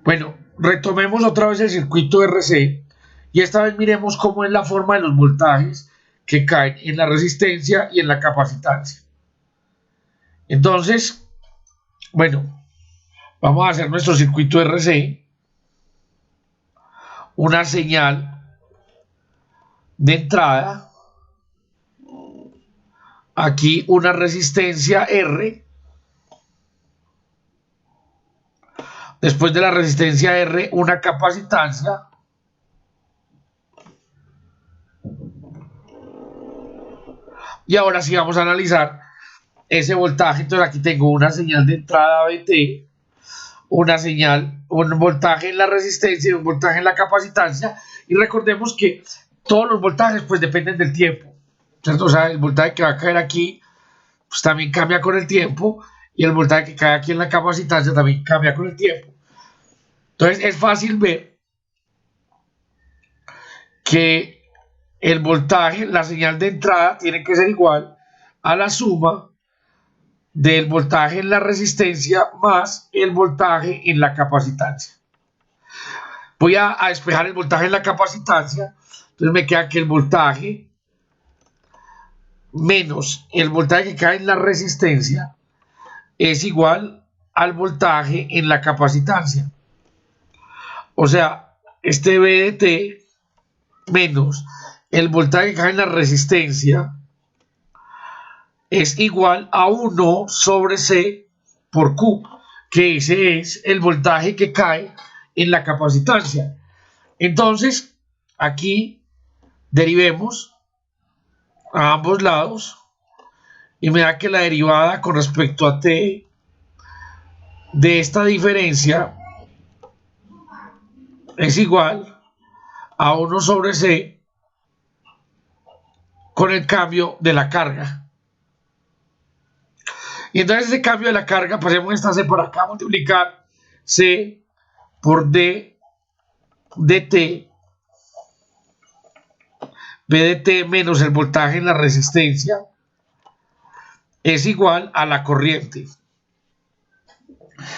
Bueno, retomemos otra vez el circuito RC y esta vez miremos cómo es la forma de los voltajes que caen en la resistencia y en la capacitancia. Entonces, bueno, vamos a hacer nuestro circuito RC, una señal de entrada, aquí una resistencia R, después de la resistencia R una capacitancia, y ahora sí vamos a analizar ese voltaje. Entonces aquí tengo una señal de entrada VT, una señal, un voltaje en la resistencia y un voltaje en la capacitancia, y recordemos que todos los voltajes pues dependen del tiempo, ¿cierto? O sea, el voltaje que va a caer aquí pues también cambia con el tiempo, y el voltaje que cae aquí en la capacitancia también cambia con el tiempo. Entonces es fácil ver que el voltaje, la señal de entrada tiene que ser igual a la suma del voltaje en la resistencia más el voltaje en la capacitancia. Voy a despejar el voltaje en la capacitancia, entonces me queda que el voltaje menos el voltaje que cae en la resistencia es igual al voltaje en la capacitancia. O sea, este VDT menos el voltaje que cae en la resistencia es igual a 1 sobre C por Q, que ese es el voltaje que cae en la capacitancia. Entonces, aquí derivemos a ambos lados y me da que la derivada con respecto a T de esta diferencia es igual a 1 sobre C con el cambio de la carga. Y entonces ese cambio de la carga, pasemos esta C por acá, multiplicar C por D dt, VDT menos el voltaje en la resistencia es igual a la corriente.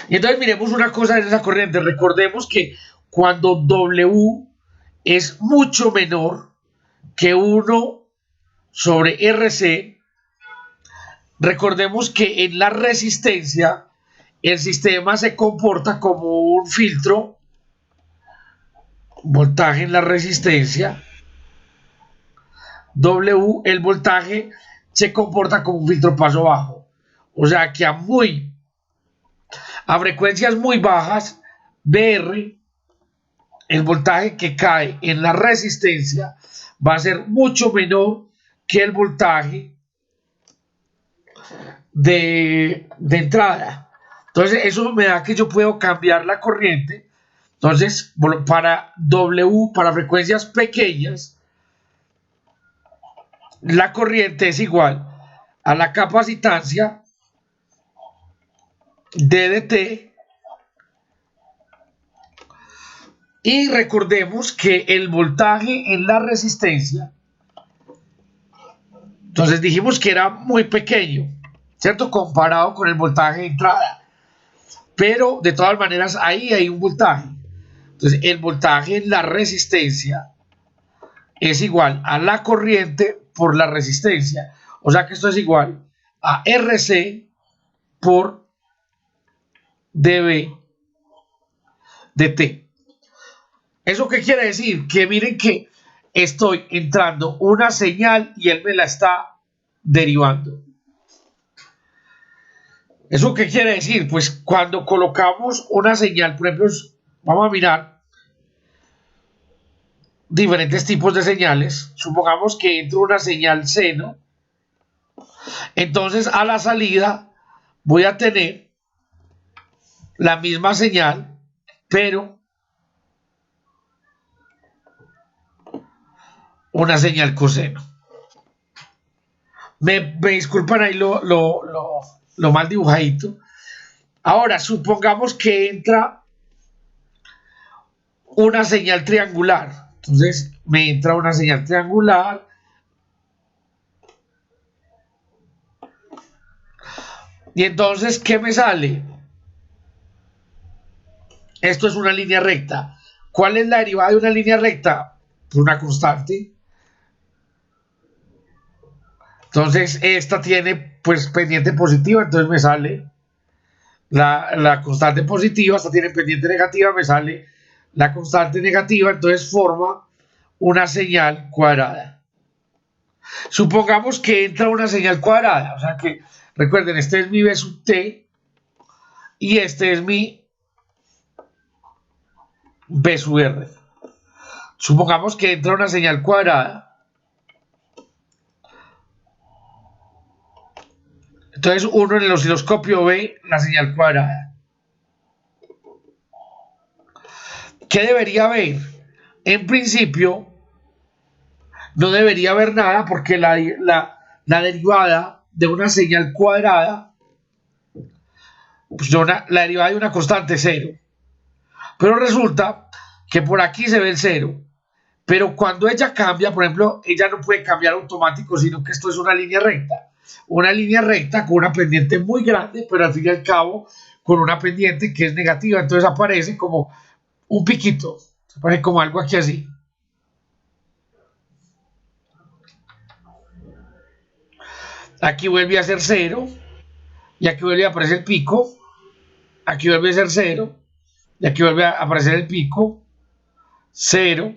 Y entonces miremos una cosa de esa corriente. Recordemos que cuando W es mucho menor que 1 sobre RC, recordemos que en la resistencia el sistema se comporta como un filtro, voltaje en la resistencia, W, el voltaje se comporta como un filtro paso bajo. O sea que a frecuencias muy bajas, BR, el voltaje que cae en la resistencia va a ser mucho menor que el voltaje de entrada. Entonces eso me da que yo puedo cambiar la corriente. Entonces para W, para frecuencias pequeñas, la corriente es igual a la capacitancia DDT, y recordemos que el voltaje en la resistencia, entonces dijimos que era muy pequeño, ¿cierto? Comparado con el voltaje de entrada, pero de todas maneras ahí hay un voltaje. Entonces el voltaje en la resistencia es igual a la corriente por la resistencia, o sea que esto es igual a RC por dB dt. ¿Eso qué quiere decir? Que miren que estoy entrando una señal y él me la está derivando. ¿Eso qué quiere decir? Pues cuando colocamos una señal, por ejemplo, vamos a mirar diferentes tipos de señales. Supongamos que entra una señal seno, entonces a la salida voy a tener la misma señal, pero una señal coseno. Me disculpan ahí lo mal dibujadito. Ahora, supongamos que entra una señal triangular. Entonces, me entra una señal triangular. Y entonces, ¿qué me sale? Esto es una línea recta. ¿Cuál es la derivada de una línea recta? Una constante. Entonces, esta tiene pues pendiente positiva, entonces me sale la constante positiva, esta tiene pendiente negativa, me sale la constante negativa, entonces forma una señal cuadrada. Supongamos que entra una señal cuadrada, o sea que, recuerden, este es mi B sub t y este es mi B sub r. Supongamos que entra una señal cuadrada. Entonces uno en el osciloscopio ve la señal cuadrada. ¿Qué debería ver? En principio, no debería haber nada porque la derivada de una señal cuadrada, pues la derivada de una constante es 0. Pero resulta que por aquí se ve el 0. Pero cuando ella cambia, por ejemplo, ella no puede cambiar automático, sino que esto es una línea recta. Una línea recta con una pendiente muy grande, pero al fin y al cabo con una pendiente que es negativa. Entonces aparece como un piquito. Aparece como algo aquí así. Aquí vuelve a ser 0. Y aquí vuelve a aparecer el pico. Aquí vuelve a ser 0. Y aquí vuelve a aparecer el pico. 0.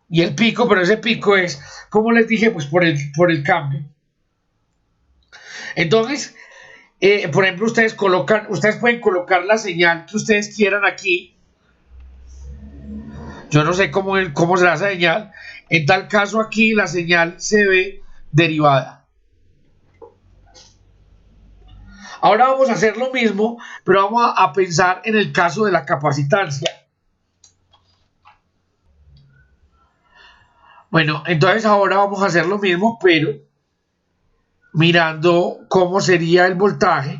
Y el pico, pero ese pico es, como les dije, pues por el cambio. Entonces, por ejemplo, ustedes pueden colocar la señal que ustedes quieran aquí. Yo no sé cómo será esa señal. En tal caso, aquí la señal se ve derivada. Ahora vamos a hacer lo mismo, pero vamos a pensar en el caso de la capacitancia. Bueno, entonces ahora vamos a hacer lo mismo, pero mirando cómo sería el voltaje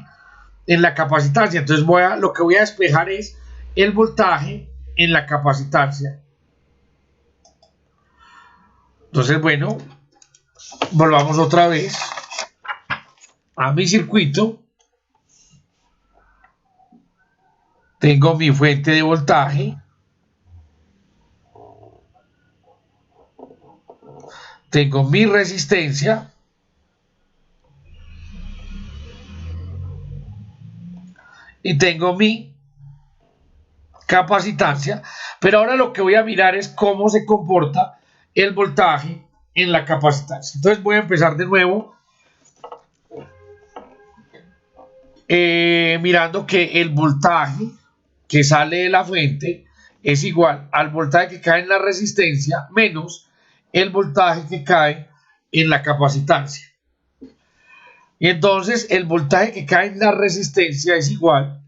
en la capacitancia. Entonces lo que voy a despejar es el voltaje en la capacitancia. Entonces, bueno, volvamos otra vez a mi circuito. Tengo mi fuente de voltaje. Tengo mi resistencia. Y tengo mi capacitancia. Pero ahora lo que voy a mirar es cómo se comporta el voltaje en la capacitancia. Entonces voy a empezar de nuevo mirando que el voltaje que sale de la fuente es igual al voltaje que cae en la resistencia menos el voltaje que cae en la capacitancia. Y entonces el voltaje que cae en la resistencia es igual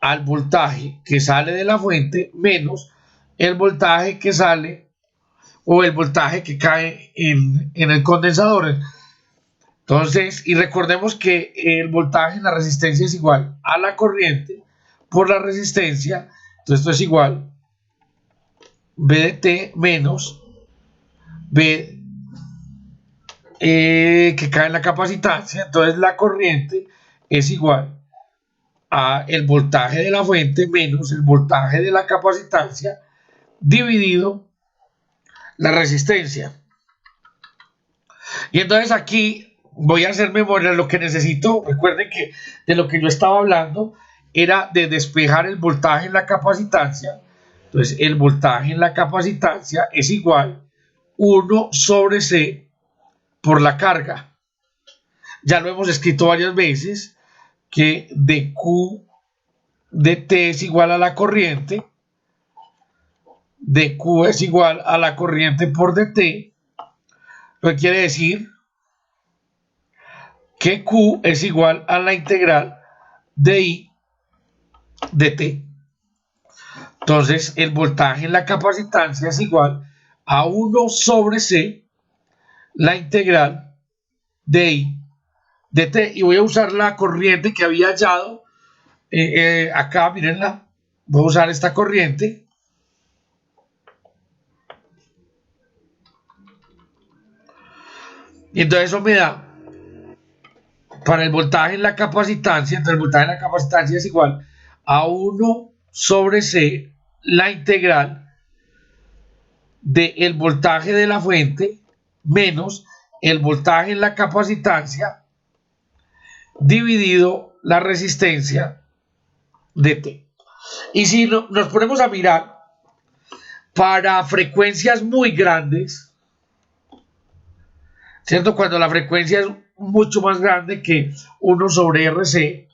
al voltaje que sale de la fuente menos el voltaje que sale o el voltaje que cae en el condensador. Entonces, y recordemos que el voltaje en la resistencia es igual a la corriente por la resistencia. Entonces esto es igual B de T menos B que cae en la capacitancia. Entonces la corriente es igual a el voltaje de la fuente menos el voltaje de la capacitancia dividido la resistencia. Y entonces aquí voy a hacer memoria de lo que necesito. Recuerden que de lo que yo estaba hablando era de despejar el voltaje en la capacitancia. Entonces el voltaje en la capacitancia es igual 1 sobre C por la carga. Ya lo hemos escrito varias veces que dQ de T es igual a la corriente. dQ es igual a la corriente por dt. Lo que quiere decir que Q es igual a la integral de I de T. Entonces, el voltaje en la capacitancia es igual a 1 sobre C, la integral de I de T. Y voy a usar la corriente que había hallado acá, mírenla. Voy a usar esta corriente. Y entonces eso me da, para el voltaje en la capacitancia, entonces el voltaje en la capacitancia es igual a 1 sobre C, la integral del voltaje de la fuente menos el voltaje en la capacitancia dividido la resistencia de T. Y si nos ponemos a mirar para frecuencias muy grandes, ¿cierto? Cuando la frecuencia es mucho más grande que 1 sobre RC,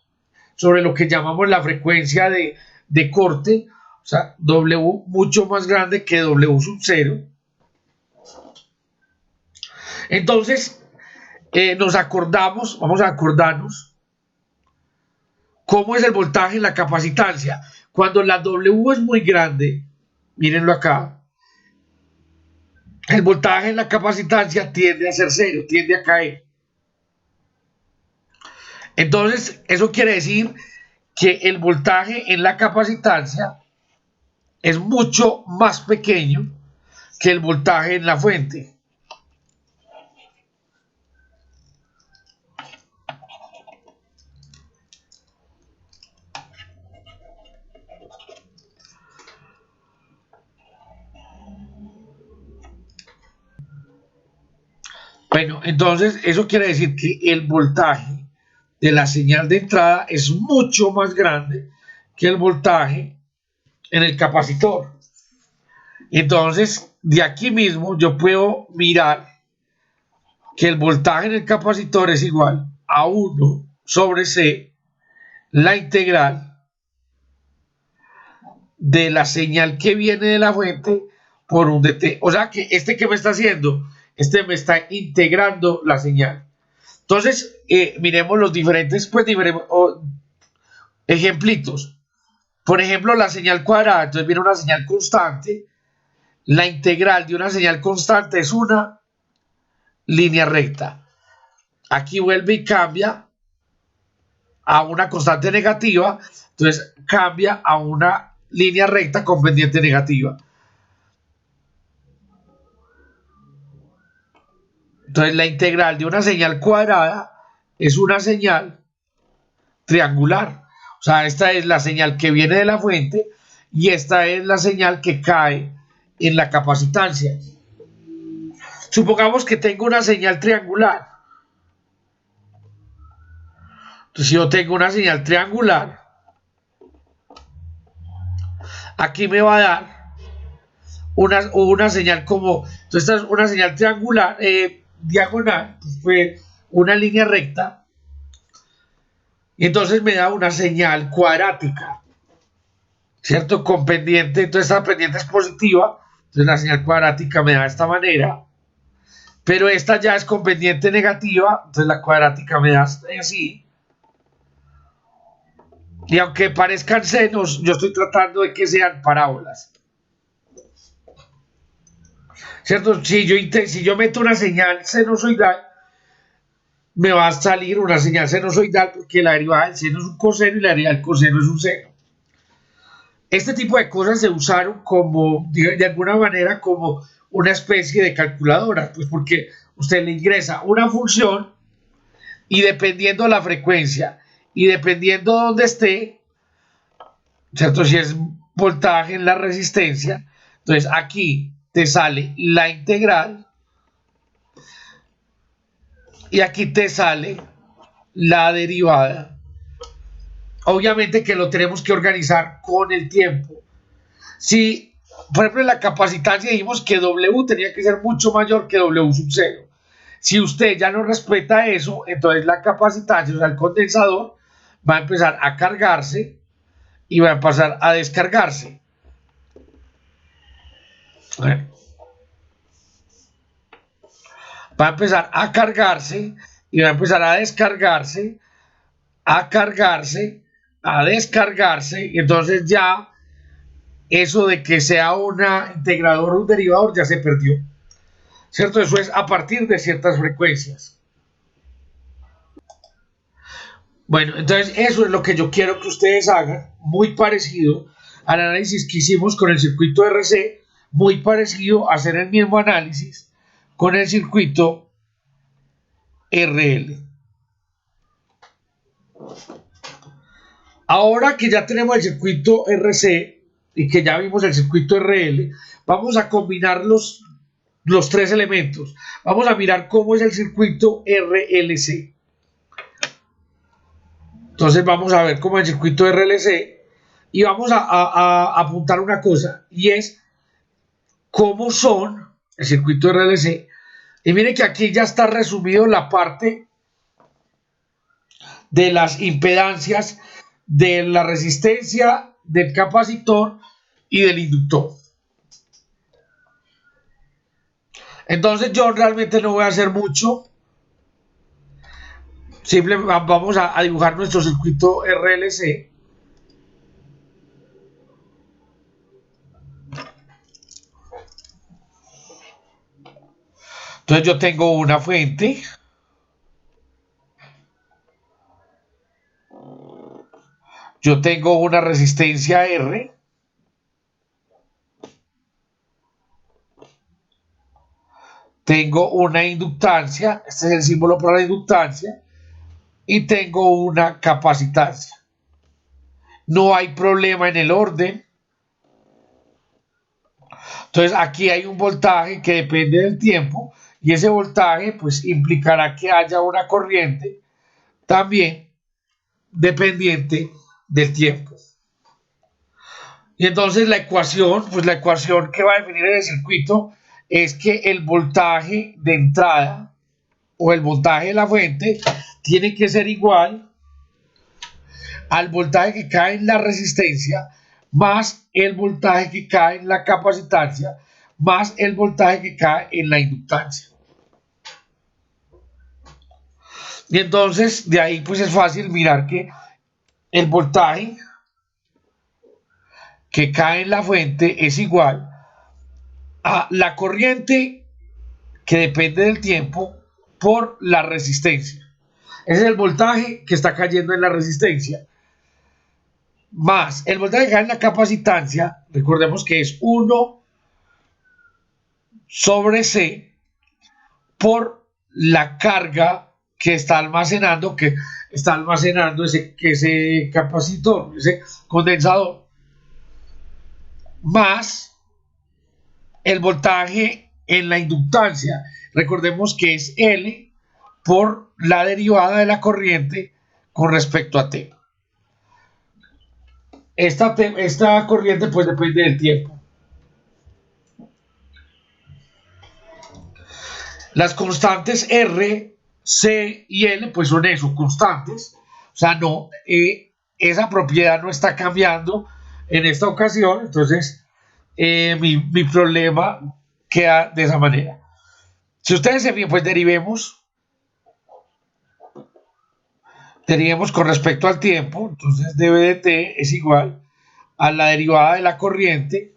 sobre lo que llamamos la frecuencia de corte, o sea, W mucho más grande que W sub 0. Entonces, vamos a acordarnos cómo es el voltaje en la capacitancia. Cuando la W es muy grande, mírenlo acá, el voltaje en la capacitancia tiende a ser cero, tiende a caer. Entonces, eso quiere decir que el voltaje en la capacitancia es mucho más pequeño que el voltaje en la fuente. Bueno, entonces eso quiere decir que el voltaje de la señal de entrada es mucho más grande que el voltaje en el capacitor. Entonces, de aquí mismo yo puedo mirar que el voltaje en el capacitor es igual a 1 sobre C, la integral de la señal que viene de la fuente por un dt. O sea que que me está haciendo, me está integrando la señal. Entonces, miremos los diferentes, ejemplitos. Por ejemplo, la señal cuadrada, entonces viene una señal constante. La integral de una señal constante es una línea recta. Aquí vuelve y cambia a una constante negativa, entonces cambia a una línea recta con pendiente negativa. Entonces la integral de una señal cuadrada es una señal triangular. O sea, esta es la señal que viene de la fuente y esta es la señal que cae en la capacitancia. Supongamos que tengo una señal triangular. Entonces, si yo tengo una señal triangular, aquí me va a dar una señal como, entonces esta es una señal triangular, diagonal, fue una línea recta, y entonces me da una señal cuadrática, ¿cierto? Con pendiente, entonces esta pendiente es positiva, entonces la señal cuadrática me da de esta manera, pero esta ya es con pendiente negativa, entonces la cuadrática me da así. Y aunque parezcan senos, yo estoy tratando de que sean parábolas. ¿Cierto? Si yo meto una señal sinusoidal, me va a salir una señal sinusoidal porque la derivada del seno es un coseno y la derivada del coseno es un seno. Este tipo de cosas se usaron como, de alguna manera, como una especie de calculadora, pues porque usted le ingresa una función y dependiendo la frecuencia y dependiendo dónde esté, ¿cierto? Si es voltaje en la resistencia, entonces aquí te sale la integral y aquí te sale la derivada. Obviamente que lo tenemos que organizar con el tiempo. Si, por ejemplo, en la capacitancia dijimos que W tenía que ser mucho mayor que W sub 0. Si usted ya no respeta eso, entonces la capacitancia, o sea, el condensador, va a empezar a cargarse y va a pasar a descargarse. Bueno, va a empezar a cargarse y va a empezar a descargarse, a cargarse, a descargarse, y entonces ya eso de que sea una integrador o un derivador ya se perdió, ¿cierto? Eso es a partir de ciertas frecuencias. Bueno, entonces eso es lo que yo quiero que ustedes hagan, muy parecido al análisis que hicimos con el circuito RC, muy parecido a hacer el mismo análisis con el circuito RL. Ahora que ya tenemos el circuito RC y que ya vimos el circuito RL, vamos a combinar los tres elementos. Vamos a mirar cómo es el circuito RLC. Entonces vamos a ver cómo es el circuito RLC y vamos a apuntar una cosa, y es cómo son el circuito RLC. Y miren que aquí ya está resumido la parte de las impedancias, de la resistencia, del capacitor y del inductor. Entonces yo realmente no voy a hacer mucho. Simplemente vamos a dibujar nuestro circuito RLC. Entonces yo tengo una fuente. Yo tengo una resistencia R. Tengo una inductancia. Este es el símbolo para la inductancia. Y tengo una capacitancia. No hay problema en el orden. Entonces aquí hay un voltaje que depende del tiempo. Y ese voltaje pues implicará que haya una corriente también dependiente del tiempo. Y entonces la ecuación, pues la ecuación que va a definir el circuito es que el voltaje de entrada o el voltaje de la fuente tiene que ser igual al voltaje que cae en la resistencia más el voltaje que cae en la capacitancia más el voltaje que cae en la inductancia. Y entonces de ahí pues es fácil mirar que el voltaje que cae en la fuente es igual a la corriente que depende del tiempo por la resistencia. Ese es el voltaje que está cayendo en la resistencia. Más el voltaje que cae en la capacitancia, recordemos que es 1 sobre C por la carga que está almacenando, ese capacitor, ese condensador, más el voltaje en la inductancia. Recordemos que es L por la derivada de la corriente con respecto a T. Esta corriente pues depende del tiempo. Las constantes R, C y L pues son eso, constantes. O sea, no, esa propiedad no está cambiando en esta ocasión. Entonces, mi problema queda de esa manera. Si ustedes se fijan, pues derivemos con respecto al tiempo. Entonces, dv de t es igual a la derivada de la corriente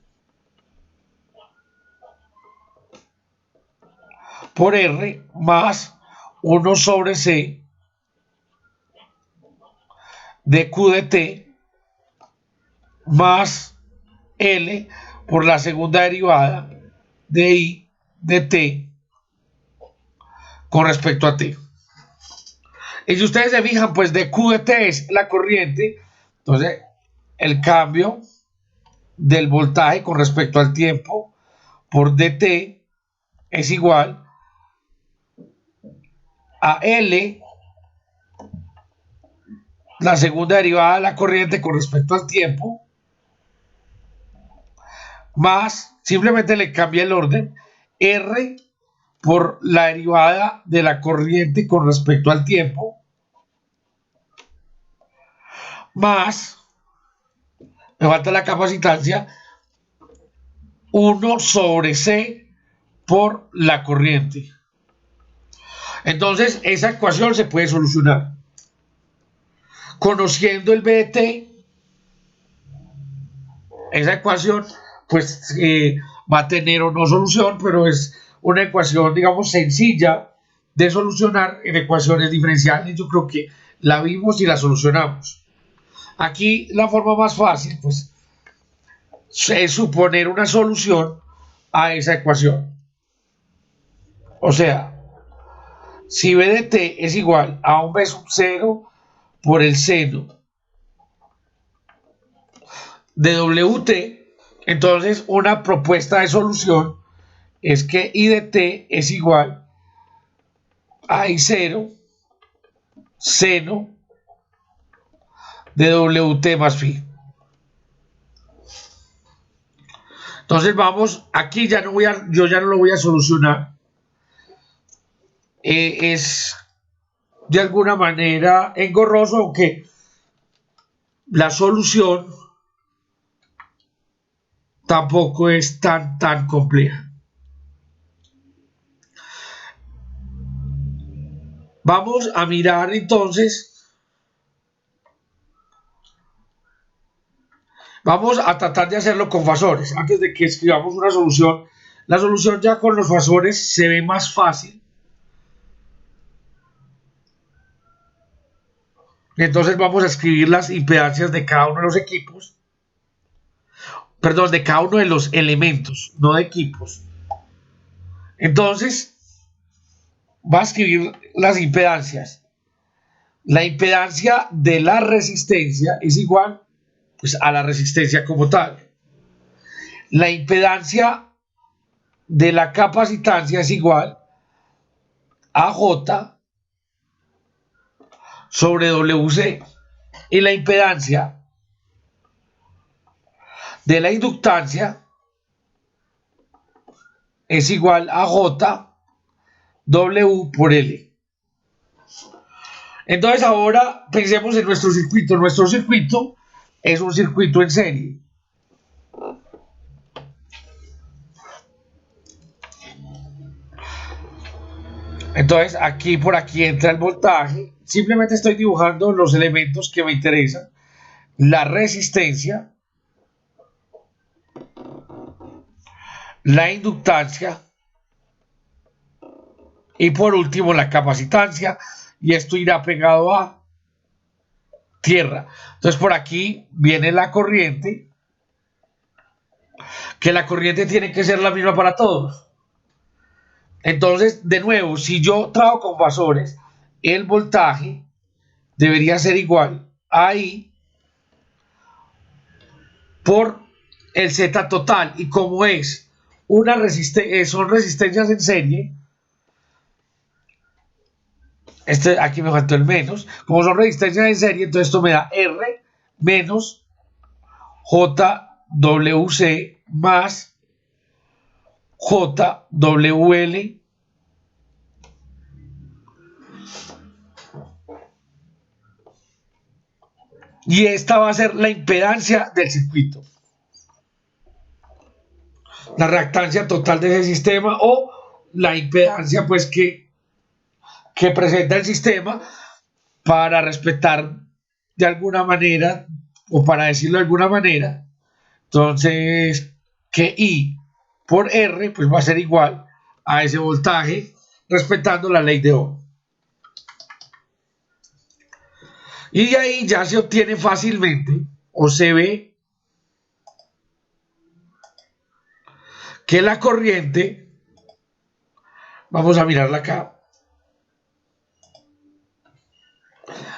por R más 1 sobre C de Q de T más L por la segunda derivada de I de T con respecto a T. Y si ustedes se fijan, pues de Q de T es la corriente. Entonces, el cambio del voltaje con respecto al tiempo por dt es igual a L, la segunda derivada de la corriente con respecto al tiempo, más, simplemente le cambia el orden, R por la derivada de la corriente con respecto al tiempo, más, me falta la capacitancia, 1 sobre C por la corriente. Entonces, esa ecuación se puede solucionar. Conociendo el BT, esa ecuación pues va a tener o no solución, pero es una ecuación, digamos, sencilla de solucionar en ecuaciones diferenciales. Yo creo que la vimos y la solucionamos. Aquí la forma más fácil, pues, es suponer una solución a esa ecuación. O sea, si B de t es igual a un B sub 0 por el seno de WT. Entonces una propuesta de solución es que I de T es igual a I0 seno de WT más phi. Entonces vamos, aquí ya no voy a, yo ya no lo voy a solucionar. Es de alguna manera engorroso, aunque la solución tampoco es tan compleja. Vamos a mirar entonces. Vamos a tratar de hacerlo con fasores. Antes de que escribamos una solución, la solución ya con los fasores se ve más fácil. Entonces vamos a escribir las impedancias de cada uno de los equipos. Perdón, de cada uno de los elementos, no de equipos. Entonces, va a escribir las impedancias. La impedancia de la resistencia es igual pues, a la resistencia como tal. La impedancia de la capacitancia es igual a J sobre WC. Y la impedancia de la inductancia es igual a J W por L. Entonces ahora pensemos en nuestro circuito. Nuestro circuito es un circuito en serie. Entonces aquí por aquí entra el voltaje. Simplemente estoy dibujando los elementos que me interesan. La resistencia, la inductancia y por último la capacitancia, y esto irá pegado a tierra. Entonces por aquí viene la corriente, que la corriente tiene que ser la misma para todos. Entonces, de nuevo, si yo trabajo con fasores, el voltaje debería ser igual a I por el Z total. Y como es una son resistencias en serie, aquí me faltó el menos. Como son resistencias en serie, entonces esto me da R menos JWC más JWL y esta va a ser la impedancia del circuito, la reactancia total de ese sistema o la impedancia pues que presenta el sistema para respetar de alguna manera o para decirlo de alguna manera. Entonces que I por R pues va a ser igual a ese voltaje respetando la ley de Ohm. Y de ahí ya se obtiene fácilmente o se ve que la corriente, vamos a mirarla acá,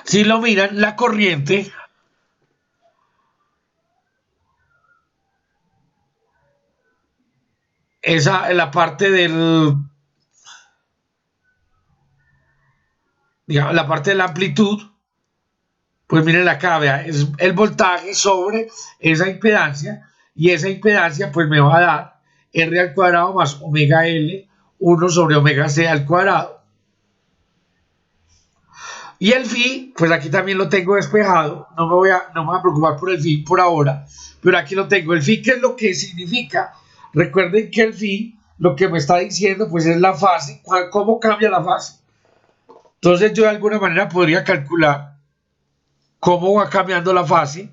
si lo miran, la corriente esa en la parte del, digamos, la parte de la amplitud, pues miren acá, vea, es el voltaje sobre esa impedancia, y esa impedancia pues me va a dar R al cuadrado más omega L 1 sobre omega C al cuadrado. Y el phi, pues aquí también lo tengo despejado, no me voy a preocupar por el phi por ahora, pero aquí lo tengo. El phi, ¿qué es lo que significa? Recuerden que el phi, lo que me está diciendo, pues es la fase, cómo cambia la fase. Entonces yo de alguna manera podría calcular cómo va cambiando la fase.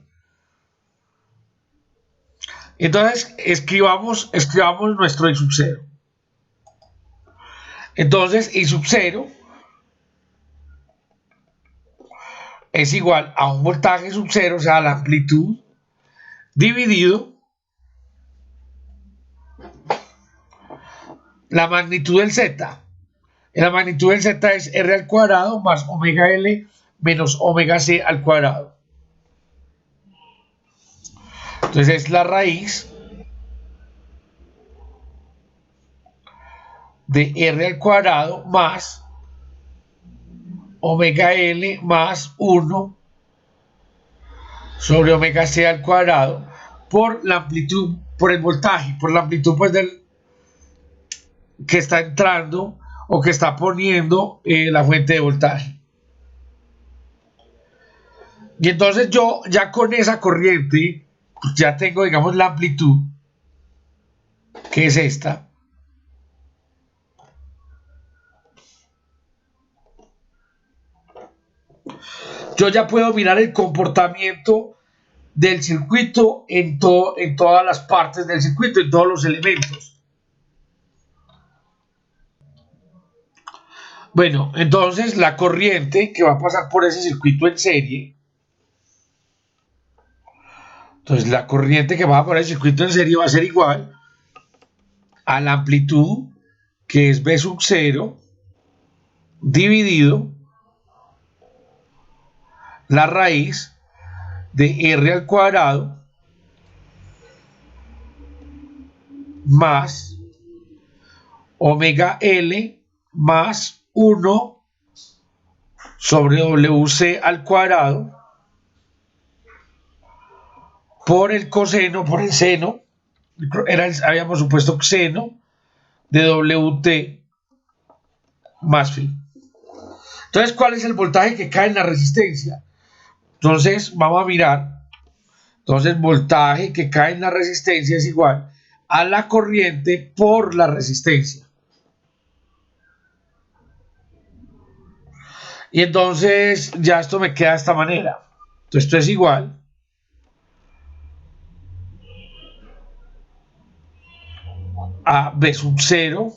Entonces escribamos nuestro I sub 0. Entonces I sub 0 es igual a un voltaje sub 0, o sea, la amplitud, dividido la magnitud del Z. La magnitud del Z es R al cuadrado más omega L menos omega C al cuadrado. Entonces es la raíz de R al cuadrado más omega L más 1 sobre omega C al cuadrado por la amplitud, por el voltaje, por la amplitud pues del que está entrando o que está poniendo la fuente de voltaje. Y entonces yo ya con esa corriente pues ya tengo, digamos, la amplitud, que es esta. Yo ya puedo mirar el comportamiento del circuito en todas las partes del circuito, en todos los elementos. Bueno, entonces la corriente que va a pasar por ese circuito en serie, entonces la corriente que va por el circuito en serie va a ser igual a la amplitud, que es B sub 0, dividido la raíz de R al cuadrado más omega L más 1 sobre WC al cuadrado por el coseno, por el seno, habíamos supuesto seno de WT más phi. Entonces, ¿cuál es el voltaje que cae en la resistencia? Entonces, vamos a mirar. Entonces, voltaje que cae en la resistencia es igual a la corriente por la resistencia. Y entonces, ya esto me queda de esta manera. Entonces, esto es igual a B sub 0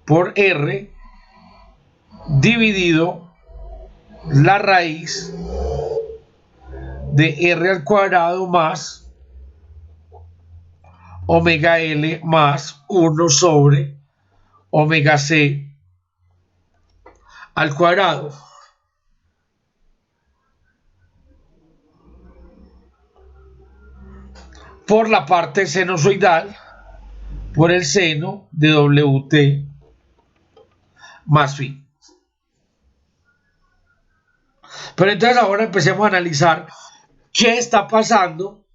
por R dividido la raíz de R al cuadrado más omega L más 1 sobre omega C al cuadrado. Por la parte sinusoidal, por el seno de WT más phi. Pero entonces ahora empecemos a analizar qué está pasando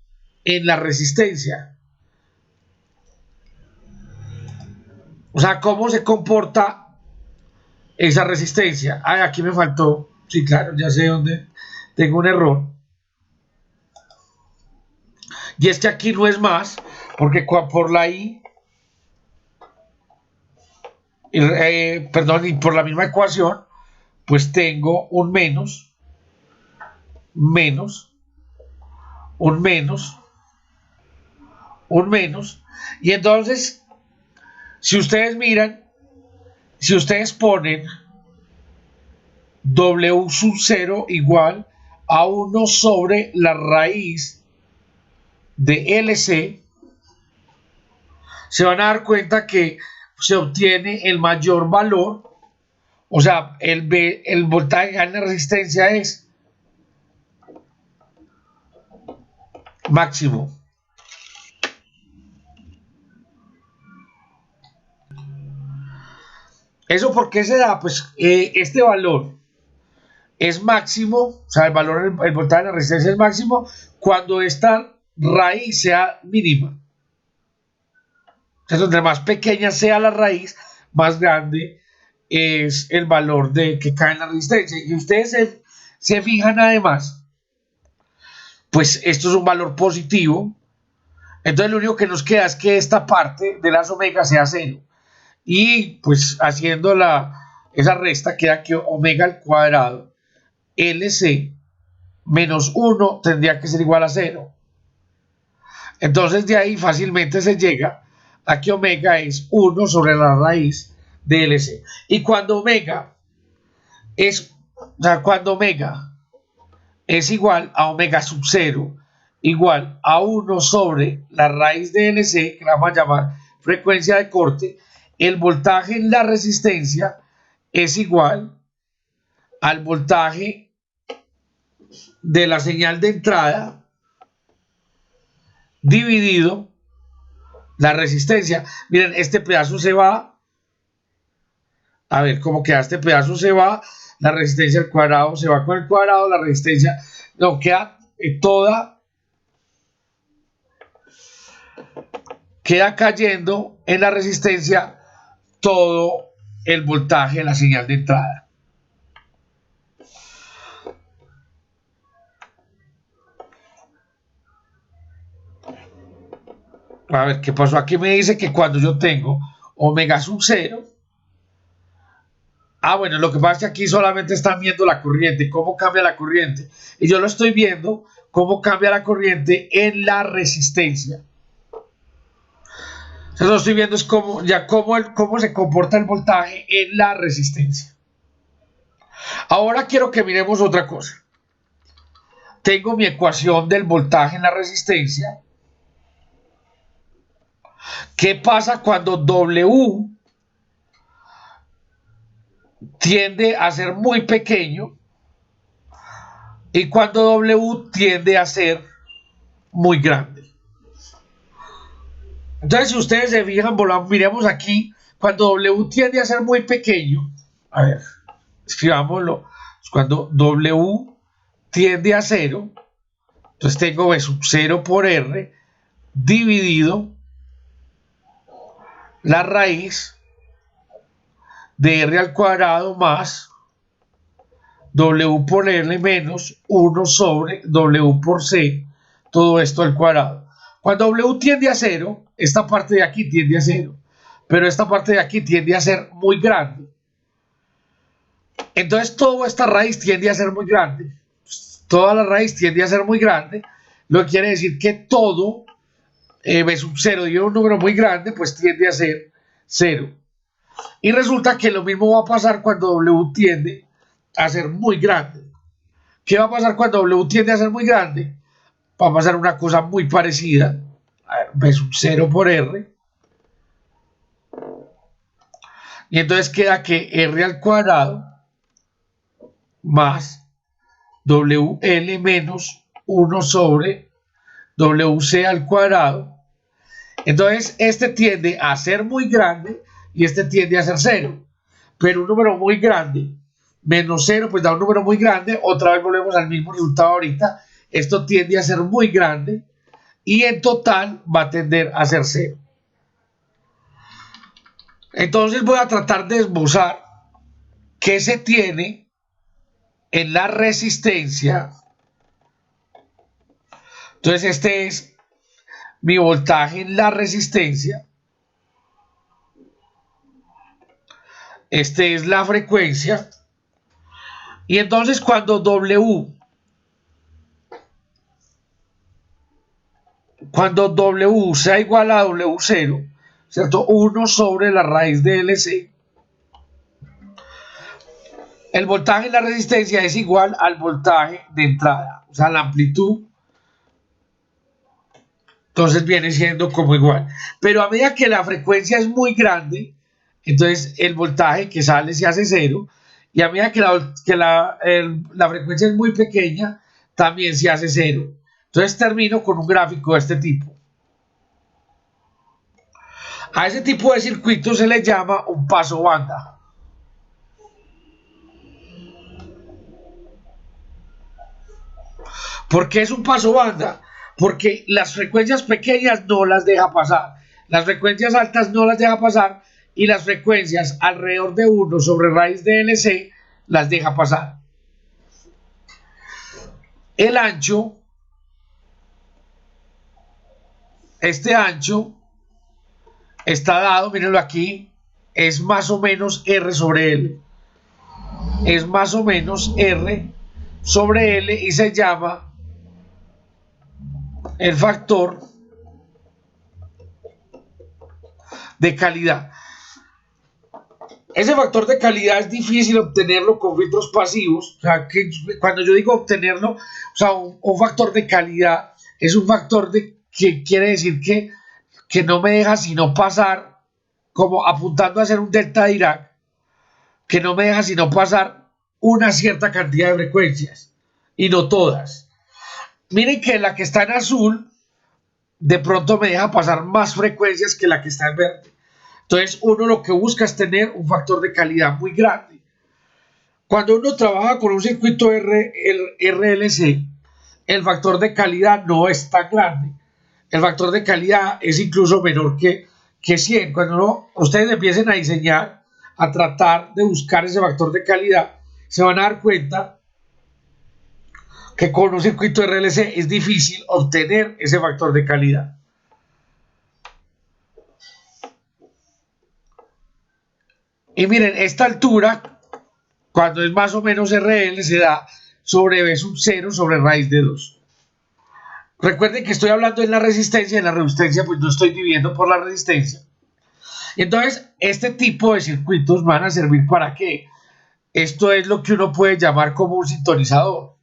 en la resistencia. O sea, cómo se comporta esa resistencia. Ah, aquí me faltó. Sí, claro, ya sé dónde tengo un error. Y es que aquí no es más, porque por la I, perdón, y por la misma ecuación, pues tengo un menos, un menos, y entonces, si ustedes miran, si ustedes ponen W sub 0 igual a 1 sobre la raíz de LC, se van a dar cuenta que se obtiene el mayor valor, o sea, el voltaje en la resistencia es máximo. ¿Eso por qué se da? Pues este valor es máximo, o sea, el voltaje de la resistencia es máximo cuando esta raíz sea mínima. Entonces, entre más pequeña sea la raíz, más grande es el valor de que cae en la resistencia. Y ustedes se fijan además, pues esto es un valor positivo. Entonces lo único que nos queda es que esta parte de las omega sea 0. Y pues haciendo esa resta queda que omega al cuadrado LC menos 1 tendría que ser igual a 0. Entonces de ahí fácilmente se llega a que omega es 1 sobre la raíz de LC. Y cuando omega es igual a omega sub 0 igual a 1 sobre la raíz de LC, que la vamos a llamar frecuencia de corte, el voltaje en la resistencia es igual al voltaje de la señal de entrada dividido la resistencia. Miren, este pedazo se va. A ver cómo queda este pedazo, se va. La resistencia al cuadrado se va con el cuadrado. La resistencia no queda toda. Queda cayendo en la resistencia todo el voltaje de la señal de entrada. A ver qué pasó. Aquí me dice que cuando yo tengo omega sub 0. Ah, bueno, lo que pasa es que aquí solamente están viendo la corriente, cómo cambia la corriente. Y yo lo estoy viendo cómo cambia la corriente en la resistencia. Entonces lo estoy viendo es cómo se comporta el voltaje en la resistencia. Ahora quiero que miremos otra cosa. Tengo mi ecuación del voltaje en la resistencia. ¿Qué pasa cuando W tiende a ser muy pequeño y cuando W tiende a ser muy grande? Entonces, si ustedes se fijan, miremos aquí, cuando W tiende a ser muy pequeño, a ver, escribámoslo, cuando W tiende a 0, entonces tengo V sub 0 por R dividido la raíz de R al cuadrado más W por L menos 1 sobre W por C, todo esto al cuadrado. Cuando W tiende a 0, esta parte de aquí tiende a 0, pero esta parte de aquí tiende a ser muy grande. Entonces toda esta raíz tiende a ser muy grande. Toda la raíz tiende a ser muy grande, lo que quiere decir que todo V sub 0 y un número muy grande, pues tiende a ser 0. Y resulta que lo mismo va a pasar cuando W tiende a ser muy grande. ¿Qué va a pasar cuando W tiende a ser muy grande? Va a pasar una cosa muy parecida. A ver, V sub 0 por R. Y entonces queda que R al cuadrado más WL menos 1 sobre WC al cuadrado. Entonces este tiende a ser muy grande y este tiende a ser 0. Pero un número muy grande menos 0 pues da un número muy grande. Otra vez volvemos al mismo resultado ahorita. Esto tiende a ser muy grande y en total va a tender a ser 0. Entonces voy a tratar de esbozar qué se tiene en la resistencia. Entonces este es mi voltaje en la resistencia. Este es la frecuencia. Y entonces cuando W sea igual a W0, ¿cierto? 1 sobre la raíz de LC. El voltaje en la resistencia es igual al voltaje de entrada, o sea, la amplitud. Entonces viene siendo como igual. Pero a medida que la frecuencia es muy grande, entonces el voltaje que sale se hace 0. Y a medida que la frecuencia es muy pequeña, también se hace 0. Entonces termino con un gráfico de este tipo. A ese tipo de circuito se le llama un paso banda. ¿Por qué es un paso banda? Porque las frecuencias pequeñas no las deja pasar, las frecuencias altas no las deja pasar y las frecuencias alrededor de 1 sobre raíz de LC las deja pasar. El ancho, este ancho está dado, mírenlo aquí, es más o menos R sobre L. Es más o menos R sobre L y se llama el factor de calidad. Ese factor de calidad es difícil obtenerlo con filtros pasivos. O sea, que cuando yo digo obtenerlo, o sea, un factor de calidad es un factor que quiere decir que no me deja sino pasar, como apuntando a hacer un delta de Dirac, que no me deja sino pasar una cierta cantidad de frecuencias. y no todas. Miren que la que está en azul de pronto me deja pasar más frecuencias que la que está en verde. Entonces uno lo que busca es tener un factor de calidad muy grande. Cuando uno trabaja con un circuito RLC, el factor de calidad no es tan grande. El factor de calidad es incluso menor que 100. Cuando ustedes empiecen a diseñar, a tratar de buscar ese factor de calidad, se van a dar cuenta que con un circuito RLC es difícil obtener ese factor de calidad. Y miren, esta altura, cuando es más o menos RL, se da sobre B sub 0 sobre raíz de 2. Recuerden que estoy hablando de la resistencia, en la resistencia pues no estoy dividiendo por la resistencia. Entonces, este tipo de circuitos van a servir para qué. Esto es lo que uno puede llamar como un sintonizador.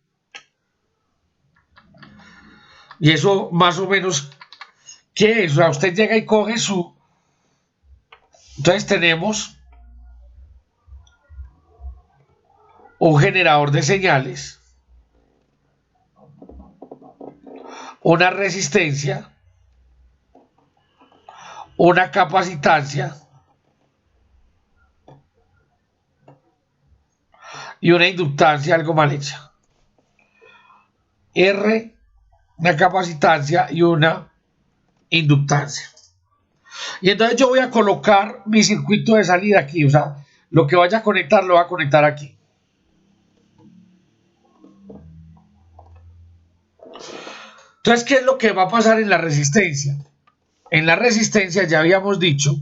Y eso más o menos, ¿qué es? O sea, usted llega y coge su... Entonces tenemos un generador de señales, una resistencia, una capacitancia y una inductancia algo mal hecha. R, una capacitancia y una inductancia. Y entonces yo voy a colocar mi circuito de salida aquí, o sea, lo que vaya a conectar lo voy a conectar aquí. Entonces, ¿qué es lo que va a pasar en la resistencia? En la resistencia ya habíamos dicho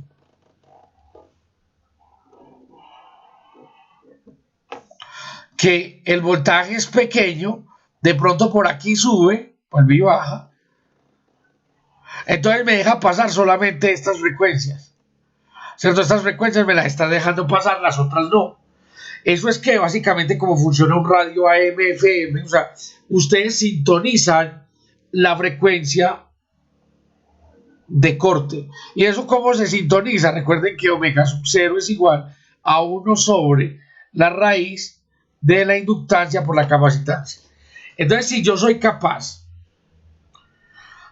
que el voltaje es pequeño, de pronto por aquí sube, vuelve y baja. Entonces me deja pasar solamente estas frecuencias. ¿Cierto? Estas frecuencias me las está dejando pasar, las otras no. Eso es que básicamente como funciona un radio AM, FM, o sea, ustedes sintonizan la frecuencia de corte. ¿Y eso cómo se sintoniza? Recuerden que omega sub 0 es igual a 1 sobre la raíz de la inductancia por la capacitancia. Entonces, si yo soy capaz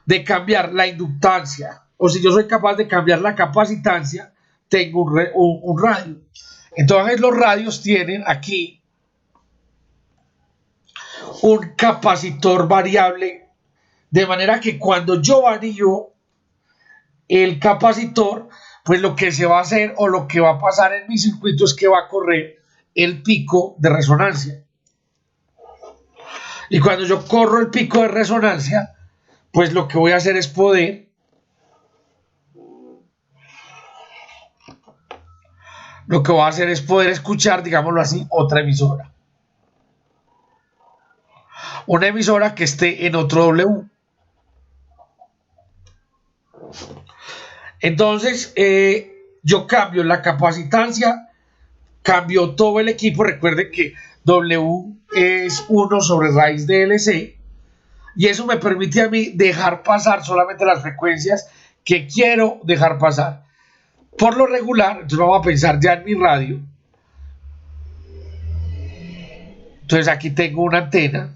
de cambiar la inductancia o si yo soy capaz de cambiar la capacitancia, tengo un radio. Entonces, los radios tienen aquí un capacitor variable, de manera que cuando yo varío el capacitor, pues lo que se va a hacer o lo que va a pasar en mi circuito es que va a correr el pico de resonancia. Y cuando yo corro el pico de resonancia, pues lo que voy a hacer es poder escuchar, digámoslo así, otra emisora. Una emisora que esté en otro W. Entonces, yo cambio la capacitancia, cambio todo el equipo. Recuerden que W es 1 sobre raíz de LC. Y eso me permite a mí dejar pasar solamente las frecuencias que quiero dejar pasar. Por lo regular, entonces vamos a pensar ya en mi radio. Entonces aquí tengo una antena.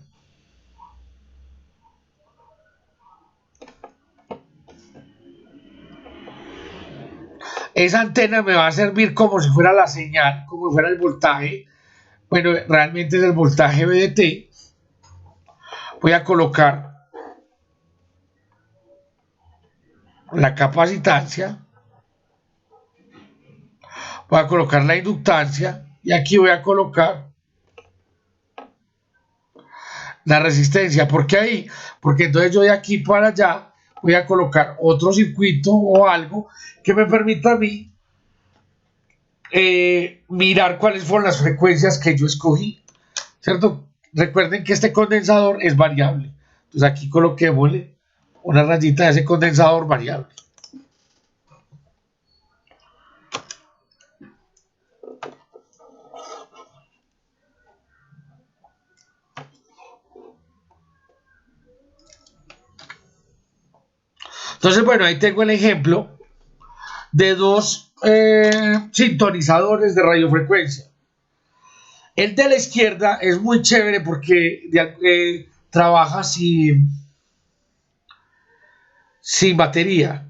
Esa antena me va a servir como si fuera la señal, como si fuera el voltaje. Bueno, realmente es el voltaje VDT. Voy a colocar la capacitancia. Voy a colocar la inductancia. Y aquí voy a colocar la resistencia. ¿Por qué ahí? Porque entonces yo de aquí para allá voy a colocar otro circuito o algo que me permita a mí mirar cuáles fueron las frecuencias que yo escogí, ¿cierto? Recuerden que este condensador es variable. Entonces aquí coloquémosle una rayita de ese condensador variable. Entonces, bueno, ahí tengo el ejemplo de dos sintonizadores de radiofrecuencia. El de la izquierda es muy chévere porque trabaja sin batería.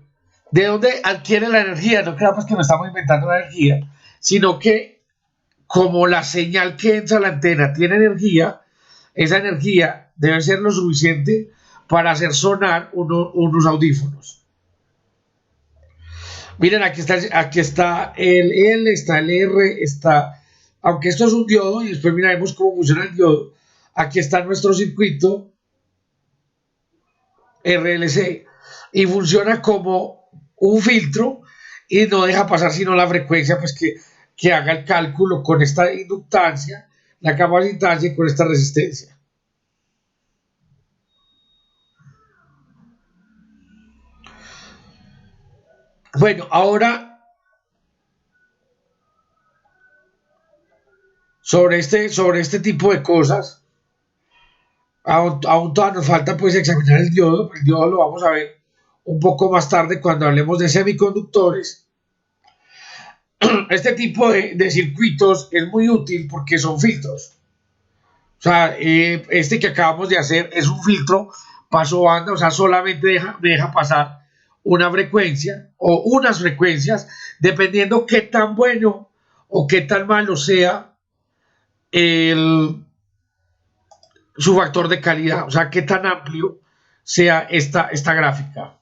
¿De dónde adquiere la energía? No creamos que nos estamos inventando la energía, sino que como la señal que entra a la antena tiene energía, esa energía debe ser lo suficiente para hacer sonar unos audífonos. Miren, aquí está el L, está el R, está, aunque esto es un diodo y después miraremos cómo funciona el diodo, aquí está nuestro circuito RLC y funciona como un filtro y no deja pasar sino la frecuencia, pues que haga el cálculo con esta inductancia, la capacitancia y con esta resistencia. Bueno, ahora sobre este tipo de cosas, aún todavía nos falta pues examinar el diodo. El diodo lo vamos a ver un poco más tarde cuando hablemos de semiconductores. Este tipo de circuitos es muy útil porque son filtros. O sea, este que acabamos de hacer es un filtro paso banda, o sea, solamente deja pasar una frecuencia o unas frecuencias, dependiendo qué tan bueno o qué tan malo sea su factor de calidad, o sea, qué tan amplio sea esta gráfica.